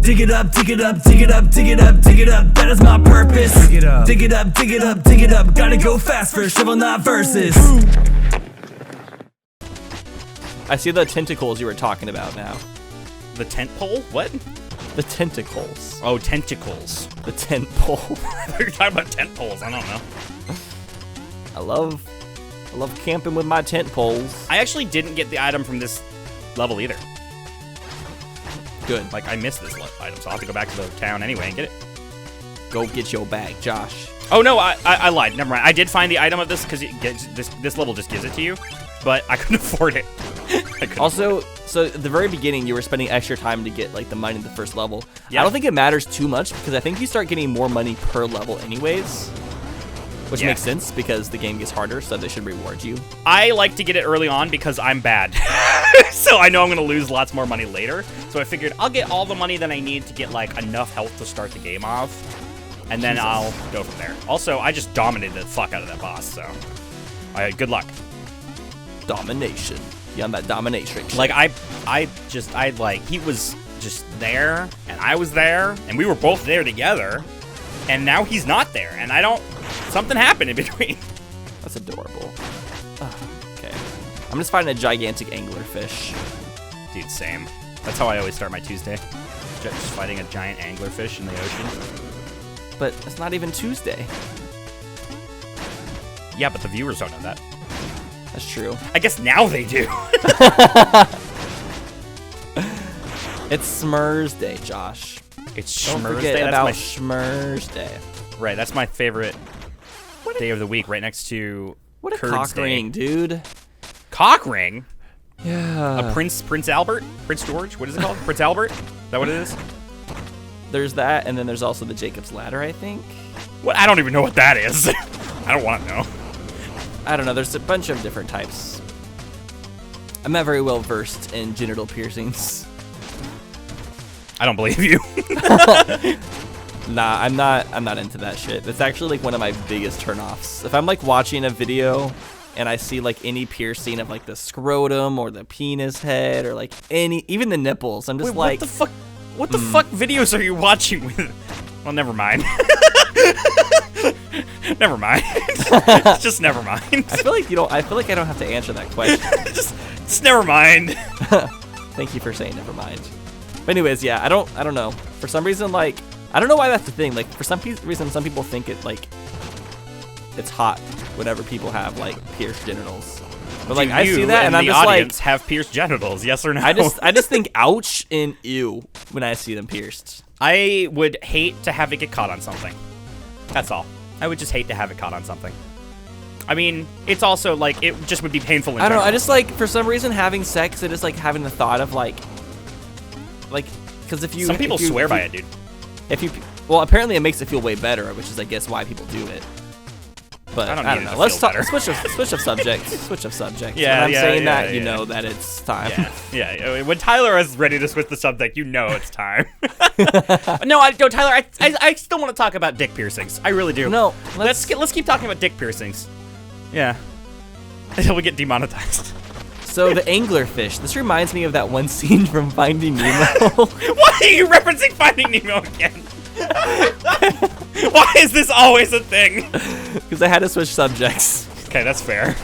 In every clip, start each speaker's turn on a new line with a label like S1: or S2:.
S1: Dig it up, dig it up, dig it up, dig it up, dig it up, that is my purpose. Dig it up, dig it up, dig it up, dig it up, gotta go fast for shovel, not verses.
S2: I see the tentacles you were talking about now.
S3: The tent pole? What?
S2: The tentacles.
S3: Oh, tentacles.
S2: The tent pole.
S3: You're talking about tent poles. I don't know.
S2: I love camping with my tent poles.
S3: I actually didn't get the item from this level either.
S2: Good.
S3: Like, I missed this item, so I'll have to go back to the town anyway and get it.
S2: Go get your bag, Josh.
S3: Oh, no, I lied. Never mind. I did find the item of this because this level just gives it to you, but I couldn't afford it.
S2: Also, so at the very beginning, you were spending extra time to get, like, the money in the first level.
S3: Yeah.
S2: I don't think it matters too much because I think you start getting more money per level anyways, which makes sense because the game gets harder, so they should reward you.
S3: I like to get it early on because I'm bad. So I know I'm going to lose lots more money later. So I figured I'll get all the money that I need to get, like, enough health to start the game off. And then I'll go from there. Also, I just dominated the fuck out of that boss, so good luck.
S2: Domination. You on that domination.
S3: Like, he was just there, and I was there, and we were both there together, and now he's not there, and something happened in between.
S2: That's adorable. Okay. I'm just finding a gigantic anglerfish.
S3: Dude, same. That's how I always start my Tuesday. Just fighting a giant anglerfish in the ocean.
S2: But it's not even Tuesday.
S3: Yeah, but the viewers don't know that.
S2: That's true.
S3: I guess now they do.
S2: It's Schmurz Day, Josh.
S3: It's
S2: Don't
S3: Schmurz
S2: forget
S3: Day.
S2: about Schmurz Day.
S3: Right, that's my favorite day of the week, right next to
S2: What a
S3: Curds
S2: cock
S3: Day.
S2: ring, dude.
S3: Cock ring?
S2: Yeah.
S3: A Prince Albert? Prince George? What is it called? Prince Albert? Is that what it is?
S2: There's that, and then there's also the Jacob's Ladder, I think.
S3: What? I don't even know what that is. I don't want to know.
S2: I don't know. There's a bunch of different types. I'm not very well versed in genital piercings.
S3: I don't believe you.
S2: Nah, I'm not into that shit. That's actually like one of my biggest turnoffs. If I'm like watching a video and I see like any piercing of like the scrotum or the penis head or like even the nipples, I'm just like,
S3: what the fuck? What the fuck videos are you watching with? Well, never mind. Never mind. Just never mind.
S2: I feel like I don't have to answer that question.
S3: just never mind.
S2: Thank you for saying never mind. But anyways, yeah, I don't know. For some reason, like, I don't know why that's the thing. Like, for some reason, some people think it's hot whenever people have like pierced genitals. But like, I see that and I'm just like,
S3: have pierced genitals, yes or no?
S2: I just think ouch and ew when I see them pierced.
S3: I would hate to have it get caught on something. That's all. I would just hate to have it caught on something. I mean, it's also like it just would be painful.
S2: I don't know. I just like for some reason having sex. I just like having the thought of like, because if you
S3: some people swear by it, dude.
S2: Well, apparently it makes it feel way better, which is I guess why people do it. But I don't know. Let's talk. Switch of subjects. Switch of subjects.
S3: Yeah,
S2: when I'm saying
S3: yeah,
S2: that, you know that it's time.
S3: Yeah. When Tyler is ready to switch the subject, you know it's time. No, Tyler. I still want to talk about dick piercings. I really do.
S2: No,
S3: let's keep talking about dick piercings. Yeah, until we get demonetized.
S2: So the anglerfish. This reminds me of that one scene from Finding Nemo.
S3: Why are you referencing Finding Nemo again? Why is this always a thing?
S2: Because I had to switch subjects.
S3: Okay, that's fair.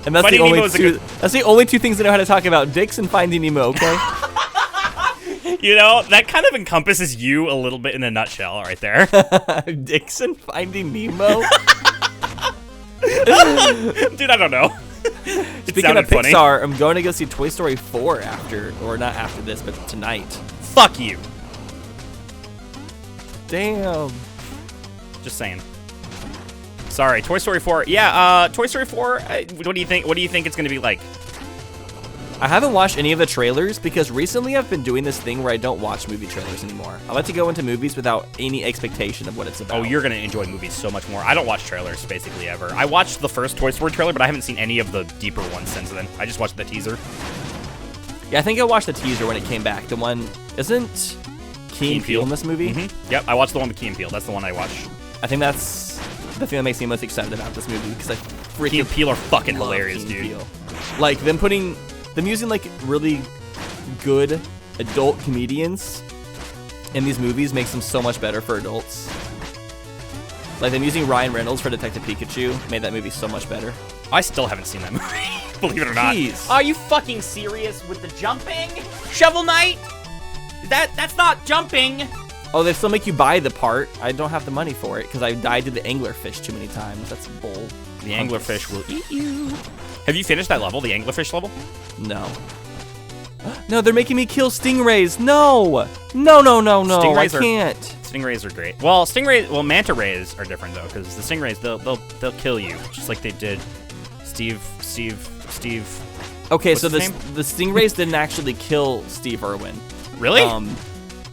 S2: And that's the only two things I know how to talk about: dicks and Finding Nemo. Okay.
S3: You know, that kind of encompasses you a little bit in a nutshell, right there.
S2: Dicks and Finding Nemo.
S3: Dude, I don't know.
S2: Speaking of
S3: funny.
S2: Pixar, I'm going to go see Toy Story 4 not after this, but tonight.
S3: Fuck you.
S2: Damn.
S3: Just saying. Sorry, Toy Story 4. Yeah, Toy Story 4. What do you think? What do you think it's gonna be like?
S2: I haven't watched any of the trailers because recently I've been doing this thing where I don't watch movie trailers anymore. I like to go into movies without any expectation of what it's about.
S3: Oh, you're gonna enjoy movies so much more. I don't watch trailers basically ever. I watched the first Toy Story trailer, but I haven't seen any of the deeper ones since then. I just watched the teaser.
S2: Yeah, I think I watched the teaser when it came back. The one isn't Key and Peele in this movie?
S3: Mm-hmm. Yep, I watched the one with Key and Peele. That's the one I watched.
S2: I think that's the thing that makes me most excited about this movie because I freaking
S3: Key and Peele are fucking hilarious, dude.
S2: Like them using like really good adult comedians in these movies makes them so much better for adults. Like, them using Ryan Reynolds for Detective Pikachu made that movie so much better.
S3: I still haven't seen that movie, believe it or not.
S2: Jeez.
S3: Are you fucking serious with the jumping? Shovel Knight? That's not jumping.
S2: Oh, they still make you buy the part. I don't have the money for it because I died to the anglerfish too many times. That's bull.
S3: The anglerfish will eat you. Have you finished that level, the anglerfish level?
S2: No. No, they're making me kill stingrays. No. No. I can't.
S3: Stingrays are great. Well, manta rays are different though, because the stingrays they'll kill you, just like they did Steve.
S2: Okay,
S3: What's
S2: so
S3: his
S2: the stingrays didn't actually kill Steve Irwin.
S3: Really?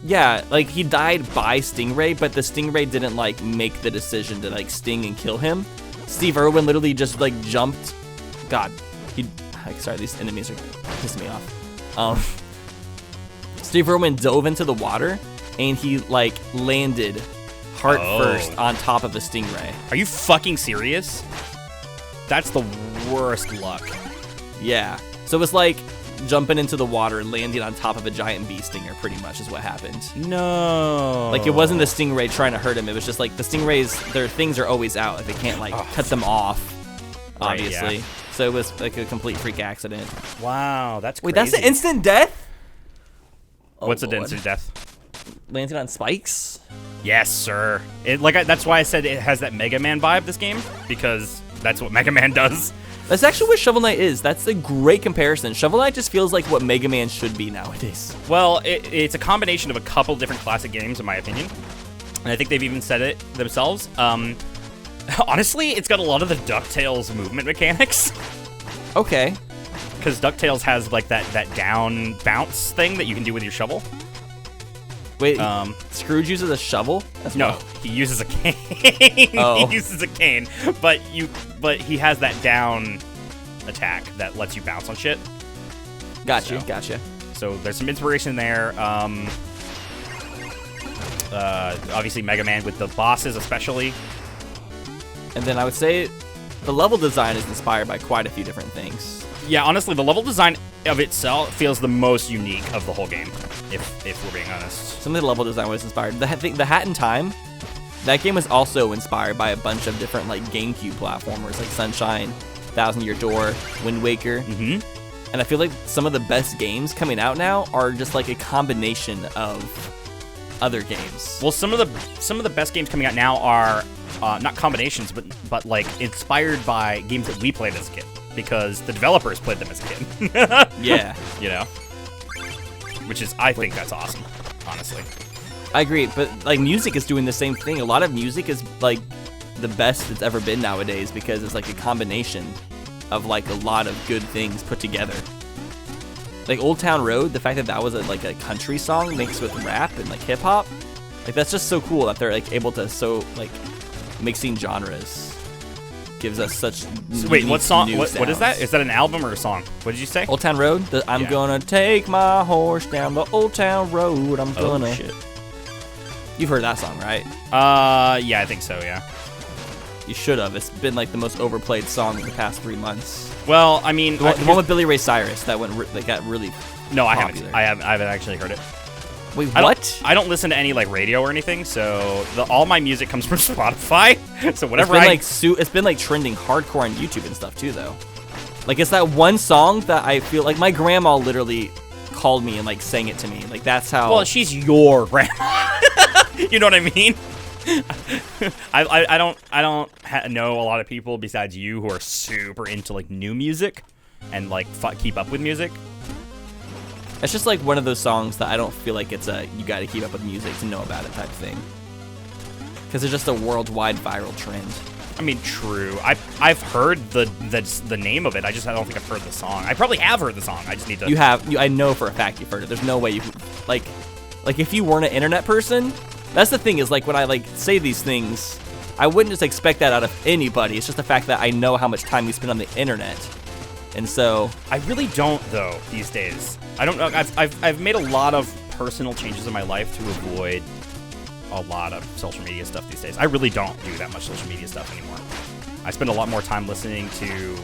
S2: Yeah, like he died by stingray, but the stingray didn't like make the decision to like sting and kill him. Steve Irwin literally just like jumped. God, sorry, these enemies are pissing me off. Steve Irwin dove into the water and he like landed heart first on top of a stingray.
S3: Are you fucking serious? That's the worst luck.
S2: Yeah. So it was like jumping into the water and landing on top of a giant bee stinger, pretty much is what happened.
S3: No.
S2: Like, it wasn't the stingray trying to hurt him. It was just like the stingrays, their things are always out. Like, they can't like cut them off, obviously.
S3: Right, yeah.
S2: So it was like a complete freak accident.
S3: Wow, that's crazy.
S2: Wait, that's an instant death?
S3: What's
S2: Oh,
S3: an
S2: Lord.
S3: instant death?
S2: Landing on spikes?
S3: Yes, sir. That's why I said it has that Mega Man vibe, this game, because that's what Mega Man does.
S2: That's actually what Shovel Knight is. That's a great comparison. Shovel Knight just feels like what Mega Man should be nowadays.
S3: Well, it's a combination of a couple different classic games, in my opinion. And I think they've even said it themselves. Honestly, it's got a lot of the DuckTales movement mechanics.
S2: Okay.
S3: Because DuckTales has like that down bounce thing that you can do with your shovel.
S2: Wait, Scrooge uses a shovel? That's
S3: No,
S2: wild.
S3: he uses a cane.
S2: Oh.
S3: He uses a cane, but he has that down attack that lets you bounce on shit.
S2: Gotcha.
S3: So there's some inspiration there. Obviously Mega Man with the bosses, especially.
S2: And then I would say the level design is inspired by quite a few different things.
S3: Yeah, honestly, the level design of itself feels the most unique of the whole game, if we're being honest.
S2: Some of the level design was inspired. The Hat in Time, that game was also inspired by a bunch of different like GameCube platformers, like Sunshine, Thousand Year Door, Wind Waker.
S3: Mm-hmm.
S2: And I feel like some of the best games coming out now are just like a combination of other games.
S3: Well, some of the best games coming out now are not combinations, but like inspired by games that we played as a kid, because the developers played them as a kid.
S2: Yeah.
S3: You know? Which is, I think that's awesome, honestly.
S2: I agree, but like music is doing the same thing. A lot of music is like the best it's ever been nowadays because it's like a combination of like a lot of good things put together. Like Old Town Road, the fact that that was like a country song mixed with rap and like hip hop, like that's just so cool that they're like able to like mixing genres gives us such.
S3: Wait, what song?
S2: new
S3: What is that?
S2: sounds.
S3: Is that an album or a song? What did you say?
S2: Old Town Road. I'm
S3: Yeah.
S2: gonna take my horse down the Old Town Road. I'm gonna.
S3: Oh shit.
S2: You've heard that song, right?
S3: Yeah, I think so. Yeah.
S2: You should have. It's been like the most overplayed song in the past 3 months.
S3: Well, I mean,
S2: The one with Billy Ray Cyrus that that got really.
S3: no, I
S2: popular.
S3: haven't. I haven't actually heard it.
S2: Wait,
S3: I
S2: what?
S3: I don't listen to any like radio or anything, so all my music comes from Spotify. So whatever
S2: It's been like trending hardcore on YouTube and stuff too, though. Like it's that one song that I feel like my grandma literally called me and like sang it to me. Like that's how.
S3: Well, she's your grandma. You know what I mean? I don't know a lot of people besides you who are super into like new music and like keep up with music.
S2: It's just like one of those songs that I don't feel like it's a you got to keep up with music to know about it type thing. Because it's just a worldwide viral trend.
S3: I mean, true. I've heard the name of it. I don't think I've heard the song. I probably have heard the song. I just need to.
S2: I know for a fact you've heard it. There's no way you like if you weren't an internet person. That's the thing is like when I like say these things, I wouldn't just expect that out of anybody. It's just the fact that I know how much time you spend on the internet, and so
S3: I really don't though these days. I don't know. I've made a lot of personal changes in my life to avoid a lot of social media stuff these days. I really don't do that much social media stuff anymore. I spend a lot more time listening to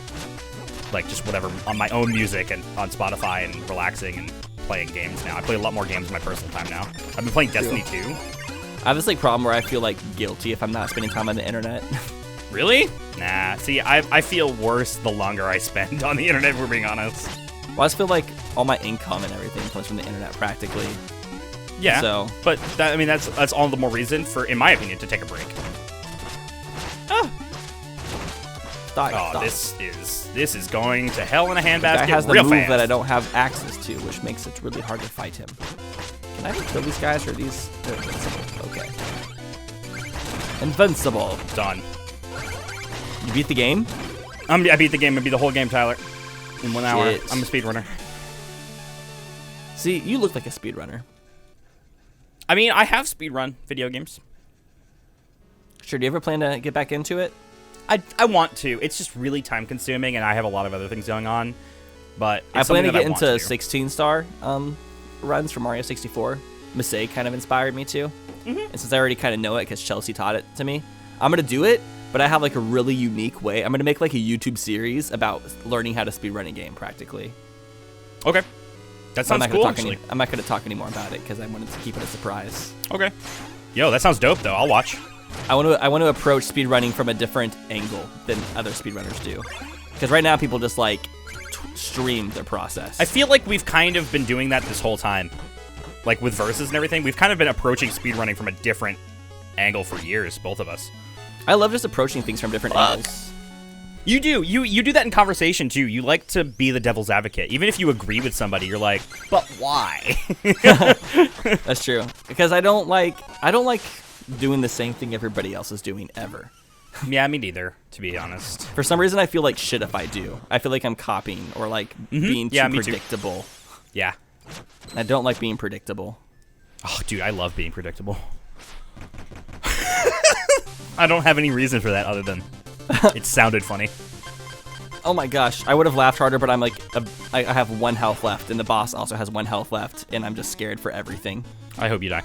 S3: like just whatever on my own music and on Spotify and relaxing and playing games now. I play a lot more games in my personal time now. I've been playing Destiny 2.
S2: I have this like problem where I feel like guilty if I'm not spending time on the internet.
S3: Really? Nah. See, I feel worse the longer I spend on the internet, if we're being honest.
S2: Well, I just feel like all my income and everything comes from the internet practically.
S3: Yeah.
S2: So,
S3: but that, I mean, that's all the more reason for, in my opinion, to take a break.
S2: stop.
S3: This is going to hell in a handbasket
S2: Guy has the
S3: real
S2: move
S3: fast.
S2: that I don't have access to, which makes it really hard to fight him. Can I ever kill these guys, or are these? They're invincible. Okay. Invincible.
S3: Done.
S2: You beat the game?
S3: I beat the game. I beat the whole game, Tyler. In 1 hour.
S2: Shit.
S3: I'm a speedrunner.
S2: See, you look like a speedrunner.
S3: I mean, I have speedrun video games.
S2: Sure, do you ever plan to get back into it?
S3: I want to. It's just really time consuming, and I have a lot of other things going on. But
S2: I
S3: it's
S2: plan to
S3: something that
S2: get
S3: I want
S2: into
S3: to.
S2: 16-star runs from Mario 64. Mistake kind of inspired me to. And since I already kind of know it because Chelsea taught it to me, I'm going to do it, but I have like a really unique way. I'm going to make like a YouTube series about learning how to speedrun a game practically.
S3: Okay. That sounds cool, actually.
S2: I'm not going to talk anymore about it because I wanted to keep it a surprise.
S3: Okay. Yo, that sounds dope, though. I'll watch.
S2: I want to approach speedrunning from a different angle than other speedrunners do. Because right now people just like stream their process.
S3: I feel like we've kind of been doing that this whole time. Like with verses and everything, we've kind of been approaching speedrunning from a different angle for years, both of us.
S2: I love just approaching things from different angles.
S3: You do. You do that in conversation, too. You like to be the devil's advocate. Even if you agree with somebody, you're like, but why?
S2: That's true. Because I don't like doing the same thing everybody else is doing ever.
S3: Yeah, me neither, to be honest.
S2: For some reason, I feel like shit if I do. I feel like I'm copying or like being too predictable.
S3: Yeah.
S2: I don't like being predictable.
S3: Oh, dude, I love being predictable. I don't have any reason for that other than it sounded funny.
S2: Oh my gosh, I would have laughed harder, but I'm like, I have 1 health left, and the boss also has 1 health left, and I'm just scared for everything.
S3: I hope you die.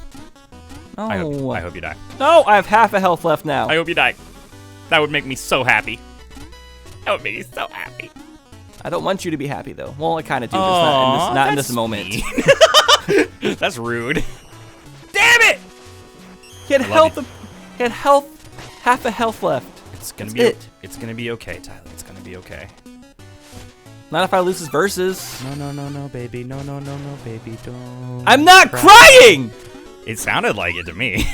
S2: No.
S3: I hope you die.
S2: No, I have half a health left now.
S3: I hope you die. That would make me so happy. That would make me so happy.
S2: I don't want you to be happy, though. Well, I kind of do, but not in this moment.
S3: That's rude. Damn it!
S2: He had half a health left.
S3: It's gonna be okay, Tyler. It's gonna be okay.
S2: Not if I lose his verses.
S3: No, baby. No, baby, don't.
S2: I'm not crying!
S3: It sounded like it to me.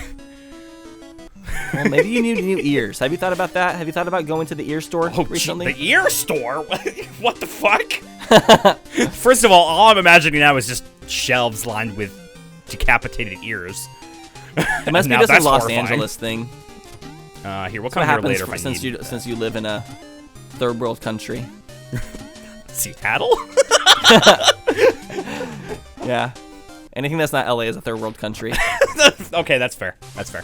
S2: Well, maybe you need new ears. Have you thought about that? Have you thought about going to the ear store recently?
S3: The ear store? What the fuck? First of all I'm imagining now is just shelves lined with decapitated ears.
S2: It must be just a Los Angeles thing.
S3: Here, we'll come here later if I need
S2: since you live in a third world country.
S3: Seattle?
S2: Yeah. Anything that's not LA is a third world country.
S3: Okay, that's fair. That's fair.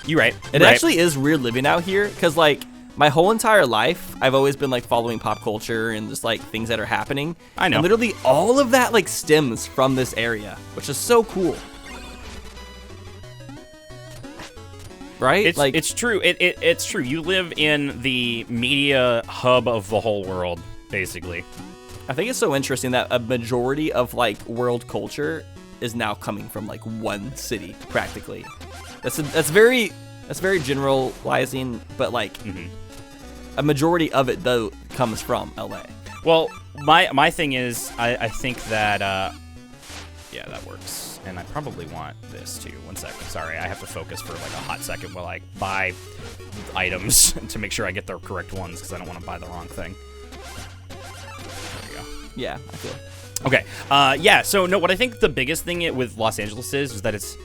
S3: You're right.
S2: It actually is weird living out here, because like my whole entire life, I've always been like following pop culture and just like things that are happening.
S3: I know.
S2: And literally all of that like stems from this area, which is so cool. Right?
S3: It's true. It's true. You live in the media hub of the whole world, basically.
S2: I think it's so interesting that a majority of like world culture is now coming from like one city, practically. That's very generalizing, but like a majority of it though comes from LA.
S3: Well, my thing is, I think that yeah, that works, and I probably want this too. 1 second, sorry, I have to focus for like a hot second while I buy items to make sure I get the correct ones because I don't want to buy the wrong thing. There we go.
S2: Yeah, I feel.
S3: Okay, yeah, so no, what I think the biggest thing with Los Angeles is that it's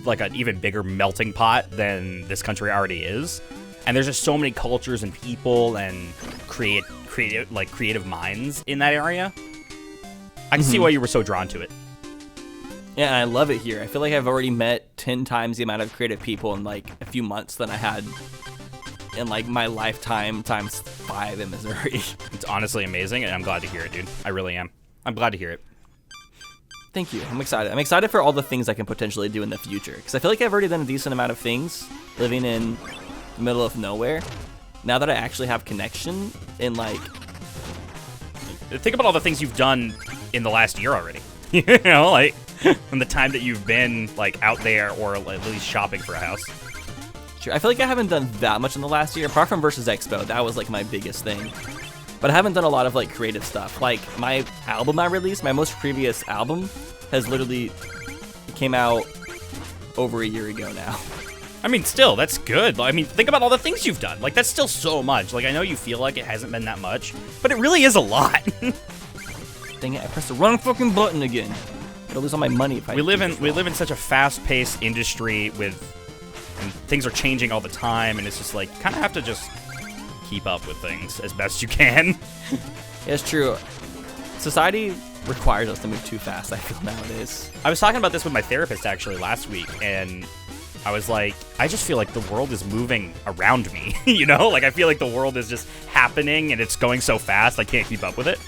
S3: like an even bigger melting pot than this country already is. And there's just so many cultures and people and creative minds in that area. I can see why you were so drawn to it.
S2: Yeah, and I love it here. I feel like I've already met 10 times the amount of creative people in like a few months than I had in like my lifetime times 5 in Missouri.
S3: It's honestly amazing, and I'm glad to hear it, dude. I really am. I'm glad to hear it.
S2: Thank you. I'm excited. I'm excited for all the things I can potentially do in the future, because I feel like I've already done a decent amount of things living in the middle of nowhere. Now that I actually have connection in like...
S3: Think about all the things you've done in the last year already. You know, like, from the time that you've been, like, out there or at least shopping for a house.
S2: Sure. I feel like I haven't done that much in the last year, apart from Versus Expo. That was like my biggest thing. But I haven't done a lot of like creative stuff. Like my album I released, my most previous album, has literally came out over a year ago now.
S3: I mean, still, that's good. I mean, think about all the things you've done. Like, that's still so much. Like, I know you feel like it hasn't been that much, but it really is a lot.
S2: Dang it! I pressed the wrong fucking button again. I'll lose all my money if I.
S3: We live in such a fast-paced industry and things are changing all the time, and it's just like, kind of have to just keep up with things as best you can.
S2: Yeah, it's true. Society requires us to move too fast, I feel, nowadays.
S3: I was talking about this with my therapist, actually, last week, and I was like, I just feel like the world is moving around me, you know? Like, I feel like the world is just happening, and it's going so fast, I can't keep up with it.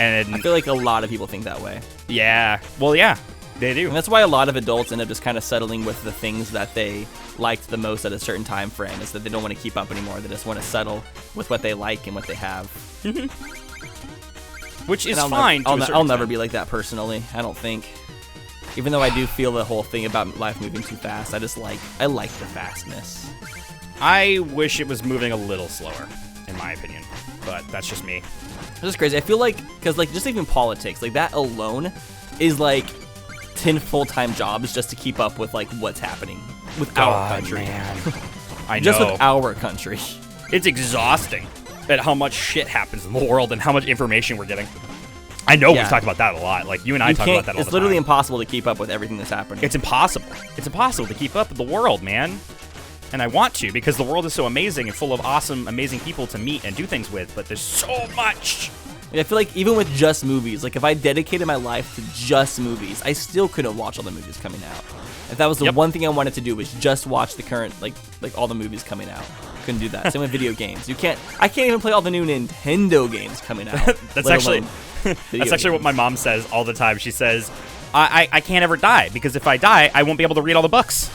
S3: And
S2: I feel like a lot of people think that way.
S3: Yeah. Well, yeah. They do.
S2: And that's why a lot of adults end up just kind of settling with the things that they liked the most at a certain time frame, is that they don't want to keep up anymore. They just want to settle with what they like and what they have.
S3: Which is
S2: I'll
S3: fine.
S2: I'll never be like that personally, I don't think. Even though I do feel the whole thing about life moving too fast, I like the fastness.
S3: I wish it was moving a little slower, in my opinion. But that's just me.
S2: It's just crazy. I feel like, because like just even politics, like that alone is like 10 full-time jobs just to keep up with like what's happening with our country.
S3: Man. I know.
S2: Just with our country.
S3: It's exhausting at how much shit happens in the world and how much information we're getting. I know we've talked about that a lot. Like, you and I talk about that all the time.
S2: It's literally impossible to keep up with everything that's happening.
S3: It's impossible. It's impossible to keep up with the world, man. And I want to, because the world is so amazing and full of awesome, amazing people to meet and do things with, but there's so much.
S2: I feel like even with just movies, like if I dedicated my life to just movies, I still couldn't watch all the movies coming out. If that was the one thing I wanted to do, was just watch the current, like all the movies coming out. Couldn't do that. Same with video games. I can't even play all the new Nintendo games coming out.
S3: That's actually what my mom says all the time. She says, I can't ever die, because if I die, I won't be able to read all the books.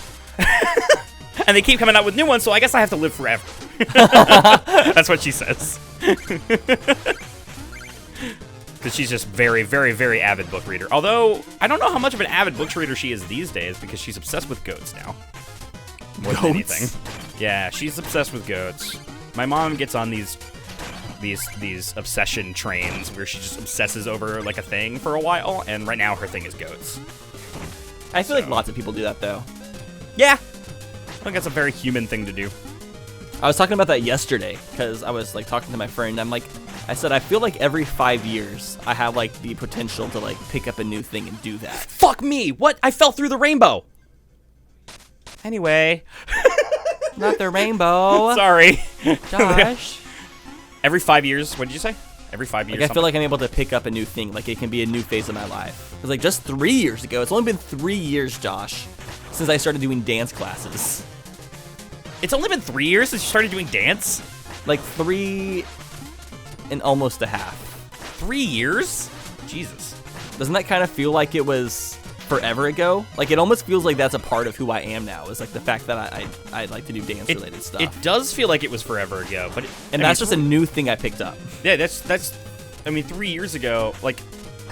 S3: And they keep coming out with new ones, so I guess I have to live forever. That's what she says. Because she's just very, very, very avid book reader. Although, I don't know how much of an avid book reader she is these days, because she's obsessed with goats now. More than anything. Yeah, she's obsessed with goats. My mom gets on these obsession trains where she just obsesses over like a thing for a while, and right now her thing is goats.
S2: I feel like lots of people do that though.
S3: Yeah. I think that's a very human thing to do.
S2: I was talking about that yesterday, because I was like talking to my friend. I said, I feel like every 5 years I have like the potential to like pick up a new thing and do that.
S3: Fuck me! What? I fell through the rainbow! Anyway.
S2: Not the rainbow.
S3: Sorry.
S2: Josh.
S3: Every 5 years, what did you say? Every 5 years.
S2: Like, I feel like I'm able to pick up a new thing. Like, it can be a new phase of my life. Because like just 3 years ago, it's only been 3 years, Josh, since I started doing dance classes.
S3: It's only been 3 years since you started doing dance?
S2: Like 3 and almost a half.
S3: 3 years? Jesus.
S2: Doesn't that kind of feel like it was forever ago? Like, it almost feels like that's a part of who I am now, is like the fact that I like to do dance related stuff.
S3: It does feel like it was forever ago, but
S2: that's just a new thing I picked up.
S3: Yeah, that's I mean, 3 years ago, like,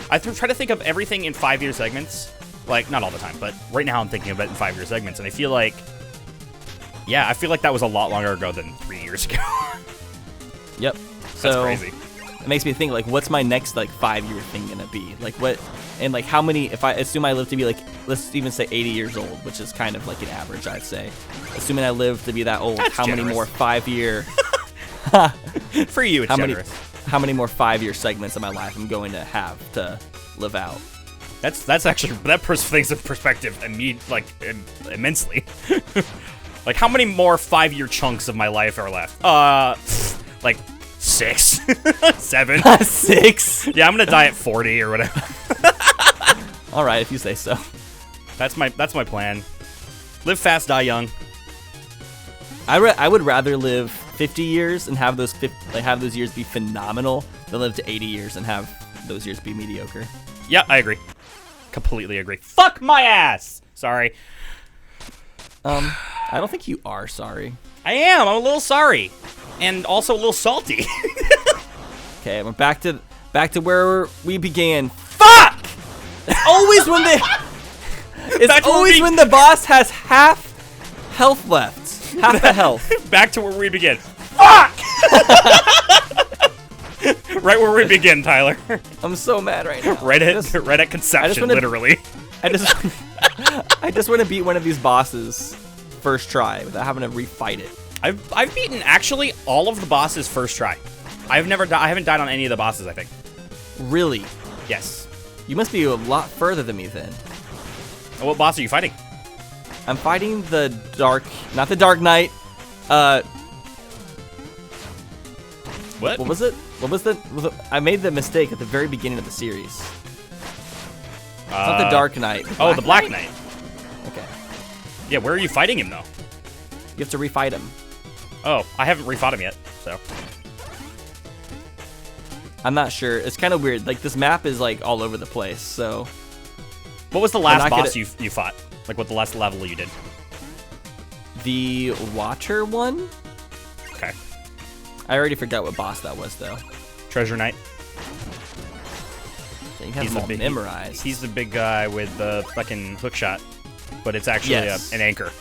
S3: I try to think of everything in 5 year segments. Like, not all the time, but right now I'm thinking of it in 5 year segments, and I feel like, yeah, I feel like that was a lot longer ago than 3 years ago.
S2: Yep.
S3: That's crazy.
S2: It makes me think, like, what's my next, like, 5 year thing gonna be? Like, what, and, like, how many, if I assume I live to be, like, let's even say 80 years old, which is kind of, like, an average, I'd say. Assuming I live to be that old,
S3: That's
S2: how
S3: generous.
S2: many more 5 year...
S3: For you, it's generous.
S2: How many more 5 year segments of my life I'm going to have to live out?
S3: That's actually, that thing's in perspective, immensely. Like, how many more 5 year chunks of my life are left? Like 6, 7,
S2: 6.
S3: Yeah, I'm gonna die at 40 or whatever.
S2: All right, if you say so.
S3: That's my plan. Live fast, die young.
S2: I would rather live 50 years and have those years be phenomenal than live to 80 years and have those years be mediocre.
S3: Yeah, I agree. Completely agree. Fuck my ass. Sorry.
S2: I don't think you are sorry.
S3: I am. I'm a little sorry, and also a little salty.
S2: Okay, we're back to where we began. Fuck! It's always when they. It's
S3: Back to
S2: always when the boss has half health left. Half the health.
S3: Back to where we begin. Fuck! Right where we begin, Tyler.
S2: I'm so mad right now.
S3: Right at conception, literally.
S2: I just want to beat one of these bosses first try without having to refight it.
S3: I've beaten actually all of the bosses first try. I haven't died on any of the bosses, I think.
S2: Really?
S3: Yes.
S2: You must be a lot further than me then.
S3: What boss are you fighting?
S2: I'm fighting the not the Dark Knight.
S3: What?
S2: What was it? I made the mistake at the very beginning of the series. It's not the Dark Knight.
S3: The Black Knight.
S2: Okay.
S3: Yeah, where are you fighting him, though?
S2: You have to refight him.
S3: Oh, I haven't refought him yet, so.
S2: I'm not sure. It's kind of weird. Like, this map is, like, all over the place, so...
S3: What was the last boss you fought? Like, what the last level you did?
S2: The Watcher one?
S3: Okay.
S2: I already forgot what boss that was, though.
S3: Treasure Knight.
S2: So you have them all memorized.
S3: He's the big guy with the fucking hook shot, but it's actually an anchor.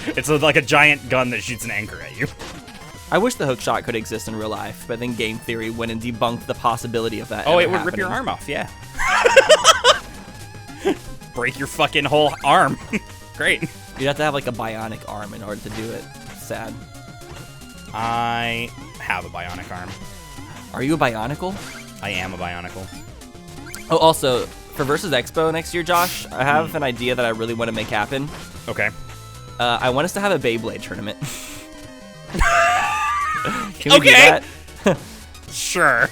S3: It's like a giant gun that shoots an anchor at you.
S2: I wish the hook shot could exist in real life, but then game theory went and debunked the possibility of that.
S3: Oh, it would rip your arm off, yeah. Break your fucking whole arm. Great.
S2: You'd have to have like a bionic arm in order to do it. Sad.
S3: I have a bionic arm.
S2: Are you a Bionicle?
S3: I am a Bionicle.
S2: Oh, also, for Versus Expo next year, Josh, I have an idea that I really want to make happen.
S3: Okay.
S2: I want us to have a Beyblade tournament. Can we do that?
S3: Sure.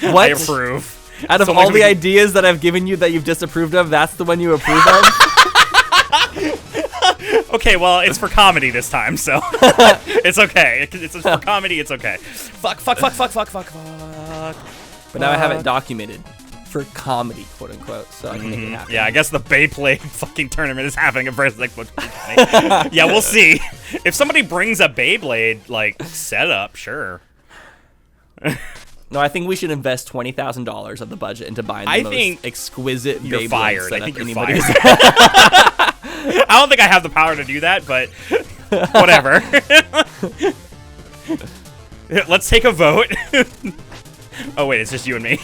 S2: What?
S3: I approve.
S2: Out of all the ideas that I've given you that you've disapproved of, that's the one you approve of?
S3: Okay, well, it's for comedy this time, so it's okay. It's for comedy, it's okay. Fuck.
S2: But now I have it documented for comedy, quote unquote, so I can make it happen.
S3: Yeah, I guess the Beyblade fucking tournament is happening at first. Like, yeah, we'll see. If somebody brings a Beyblade like setup, sure.
S2: No, I think we should invest $20,000 of the budget into buying the most exquisite
S3: you're
S2: Beyblade
S3: fired.
S2: setup
S3: I think you're
S2: anybody's.
S3: I don't think I have the power to do that, but whatever. Let's take a vote. Oh wait, it's just you and me.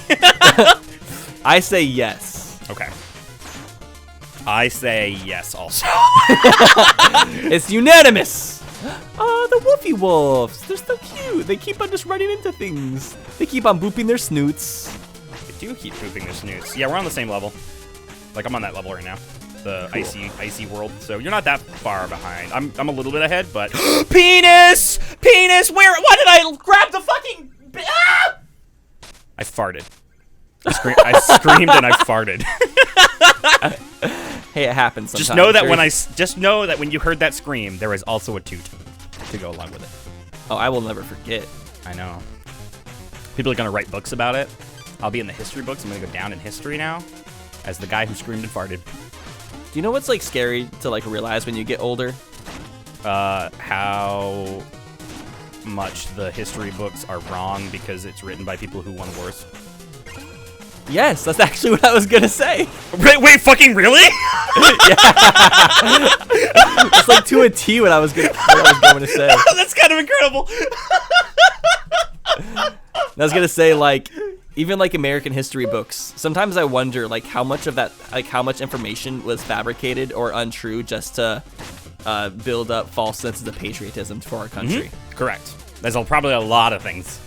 S2: I say yes.
S3: Okay. I say yes also.
S2: It's unanimous. Oh, the Woofy Wolves. They're so cute. They keep on just running into things. They keep on booping their snoots.
S3: They do keep pooping their snoots. Yeah, we're on the same level. Like, I'm on that level right now. The cool. icy world. So you're not that far behind. I'm a little bit ahead, but... Penis! Penis! Why did I grab the fucking... Ah! I farted. I screamed and I farted.
S2: Hey, it happens sometimes.
S3: Just know that when you heard that scream, there was also a toot to go along with it.
S2: Oh, I will never forget.
S3: I know. People are gonna write books about it. I'll be in the history books. I'm gonna go down in history now as the guy who screamed and farted.
S2: Do you know what's like scary to like realize when you get older?
S3: How much the history books are wrong because it's written by people who won wars.
S2: Yes, that's actually what I was gonna say.
S3: Wait, fucking really?
S2: It's like to a T what I was going to say.
S3: That's kind of incredible.
S2: I was gonna say, like, even like American history books, sometimes I wonder like how much of that, like how much information was fabricated or untrue just to build up false senses of patriotism for our country.
S3: Mm-hmm. Correct. There's probably a lot of things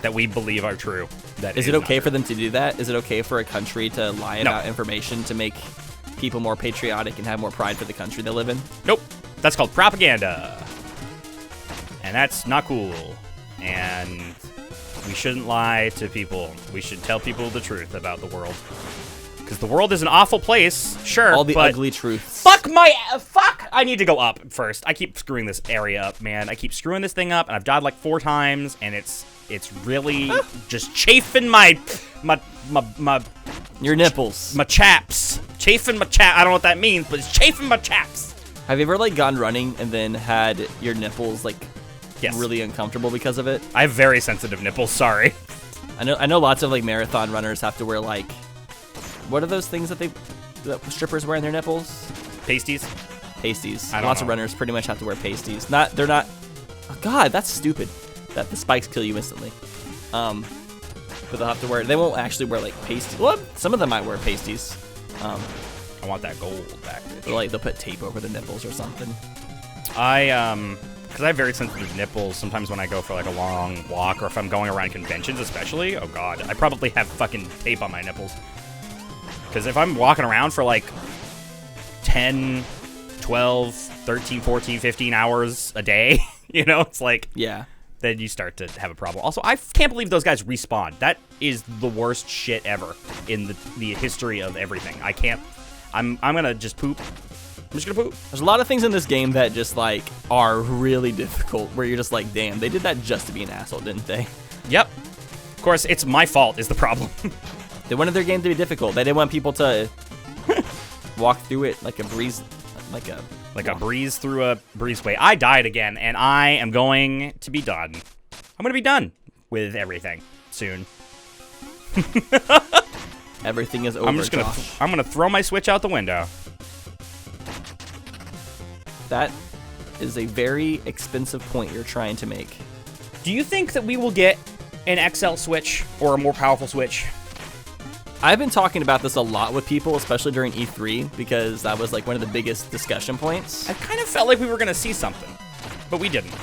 S3: that we believe are true.
S2: Is it okay for them to do that? Is it okay for a country to lie about information to make people more patriotic and have more pride for the country they live in?
S3: Nope. That's called propaganda. And that's not cool. And we shouldn't lie to people. We should tell people the truth about the world. Because the world is an awful place, sure.
S2: All the ugly truths.
S3: Fuck! I need to go up first. I keep screwing this area up, man. I keep screwing this thing up, and I've died like 4 times, and it's really just chafing my
S2: your nipples.
S3: My chaps. Chafing my chap. I don't know what that means, but it's chafing my chaps.
S2: Have you ever like gone running and then had your nipples like
S3: yes.
S2: really uncomfortable because of it?
S3: I have very sensitive nipples, sorry.
S2: I know lots of like marathon runners have to wear like What are those things that strippers wear in their nipples?
S3: Pasties.
S2: Pasties.
S3: I don't
S2: Lots
S3: know.
S2: of runners pretty much have to wear pasties. They're not. Oh God, that's stupid. That the spikes kill you instantly. But they'll have to wear. They won't actually wear like pasties. Well, some of them might wear pasties.
S3: I want that gold back.
S2: But, like they'll put tape over the nipples or something.
S3: Because I have very sensitive nipples. Sometimes when I go for like a long walk, or if I'm going around conventions, especially. Oh God, I probably have fucking tape on my nipples. Because if I'm walking around for like 10, 12, 13, 14, 15 hours a day, you know, it's like,
S2: Yeah.
S3: then you start to have a problem. Also, I can't believe those guys respawn. That is the worst shit ever in the history of everything. I can't. I'm gonna just poop. I'm just gonna poop.
S2: There's a lot of things in this game that just like are really difficult. Where you're just like, damn, they did that just to be an asshole, didn't they?
S3: Yep. Of course, it's my fault is the problem.
S2: They wanted their game to be difficult. They didn't want people to walk through it like a breeze, like a
S3: breeze through a breezeway. I died again, and I am going to be done. I'm gonna be done with everything soon.
S2: Everything is over.
S3: I'm just gonna
S2: Josh.
S3: I'm gonna throw my Switch out the window.
S2: That is a very expensive point you're trying to make.
S3: Do you think that we will get an XL Switch or a more powerful Switch?
S2: I've been talking about this a lot with people, especially during E3, because that was like one of the biggest discussion points.
S3: I kind of felt like we were gonna see something, but we didn't.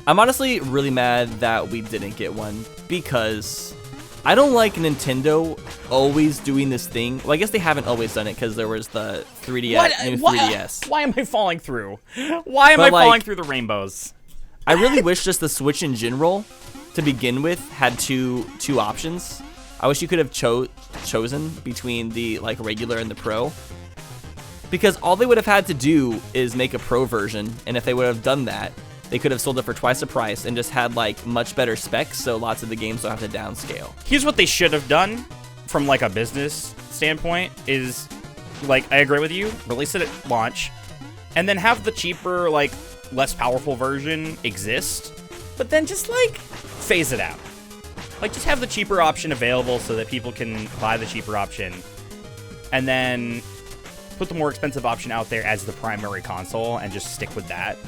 S2: I'm honestly really mad that we didn't get one, because I don't like Nintendo always doing this thing. Well, I guess they haven't always done it, because there was the 3DS, new 3DS.
S3: Why am I falling through? Why am I falling through the rainbows?
S2: I really wish just the Switch in general, to begin with, had two options. I wish you could have chosen between the like regular and the Pro, because all they would have had to do is make a Pro version, and if they would have done that, they could have sold it for twice the price and just had like much better specs, so lots of the games don't have to downscale.
S3: Here's what they should have done from like a business standpoint is, like, I agree with you, release it at launch, and then have the cheaper, like, less powerful version exist, but then just like phase it out. Like, just have the cheaper option available so that people can buy the cheaper option, and then put the more expensive option out there as the primary console and just stick with that.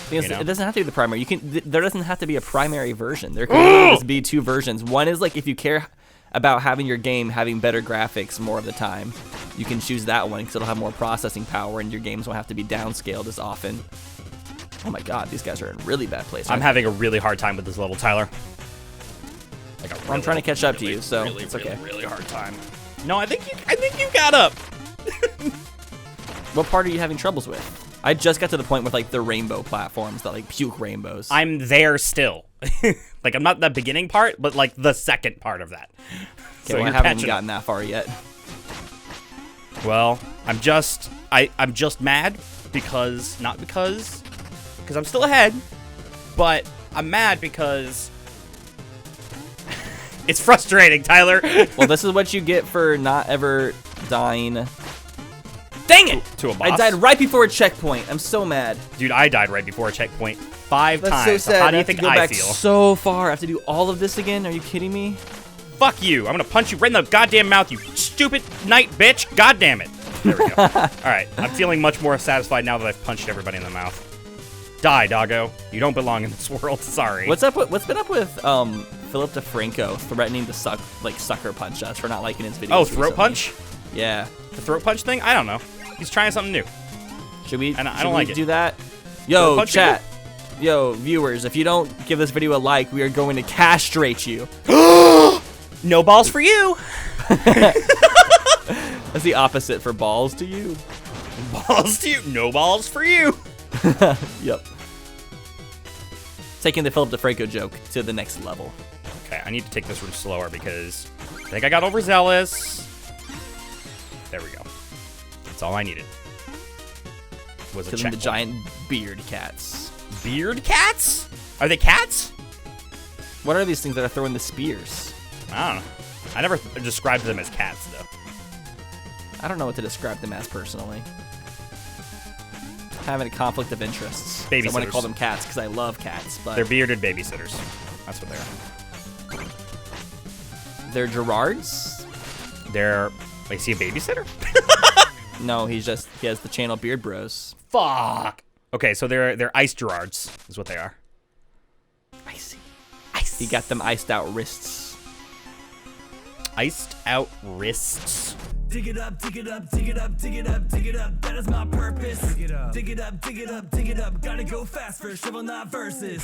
S2: Because
S3: You know?
S2: it doesn't have to be the primary. There doesn't have to be a primary version. There can just be two versions. One is like if you care about having your game having better graphics more of the time, you can choose that one because it'll have more processing power and your games won't have to be downscaled as often. Oh my God, these guys are in really bad place.
S3: I'm having a really hard time with this level, Tyler. Like
S2: I'm trying to catch up to you, so it's okay.
S3: Really hard time. No, I think you got up.
S2: What part are you having troubles with? I just got to the point with like the rainbow platforms that like puke rainbows.
S3: I'm there still. Like, I'm not the beginning part, but like the second part of that.
S2: Okay, well, I haven't even gotten that far yet.
S3: Well, I'm just mad because I'm still ahead, but I'm mad because it's frustrating, Tyler.
S2: Well, this is what you get for not ever dying.
S3: Dang it! To a boss.
S2: I died right before a checkpoint. I'm so mad.
S3: Dude, I died right before a checkpoint 5
S2: That's
S3: times.
S2: so sad.
S3: How do you
S2: have to
S3: think
S2: go
S3: I
S2: back
S3: feel?
S2: so far. I have to do all of this again. Are you kidding me?
S3: Fuck you. I'm gonna punch you right in the goddamn mouth, you stupid knight bitch. God damn it. There we go. Alright, I'm feeling much more satisfied now that I've punched everybody in the mouth. Die, doggo. You don't belong in this world. Sorry.
S2: What's been up with Philip DeFranco threatening to sucker punch us for not liking his videos?
S3: Oh, throat
S2: recently?
S3: punch?
S2: Yeah.
S3: The throat punch thing? I don't know. He's trying something new.
S2: Should we?
S3: I don't like it.
S2: Do that. Yo,
S3: punch
S2: chat. Yo, viewers, if you don't give this video a like, we are going to castrate you.
S3: No balls for you.
S2: That's the opposite for balls to you.
S3: Balls to you. No balls for you.
S2: Yep. Taking the Philip DeFranco joke to the next level.
S3: Okay, I need to take this room slower because I think I got overzealous. There we go. That's all I needed. Was a
S2: Killing the
S3: checkpoint.
S2: giant beard cats.
S3: Beard cats? Are they cats?
S2: What are these things that are throwing the spears?
S3: I don't know. I never described them as cats, though.
S2: I don't know what to describe them as personally. Having a conflict of interests. So I want to
S3: Babysitters.
S2: call them cats because I love cats, but
S3: They're bearded babysitters. That's what they are.
S2: they're Gerards.
S3: They're Is he a babysitter?
S2: No, he has the channel Beard Bros.
S3: Fuck. Okay, so they're ice Gerards, is what they are.
S2: Icy. He got them iced out wrists.
S3: Iced out wrists.
S1: Dig it up, dig it up, dig it up, dig it up, dig it up. That is my purpose. Dig it up, dig it up, dig it up, dig it up. Gotta go fast for shovel, not verses.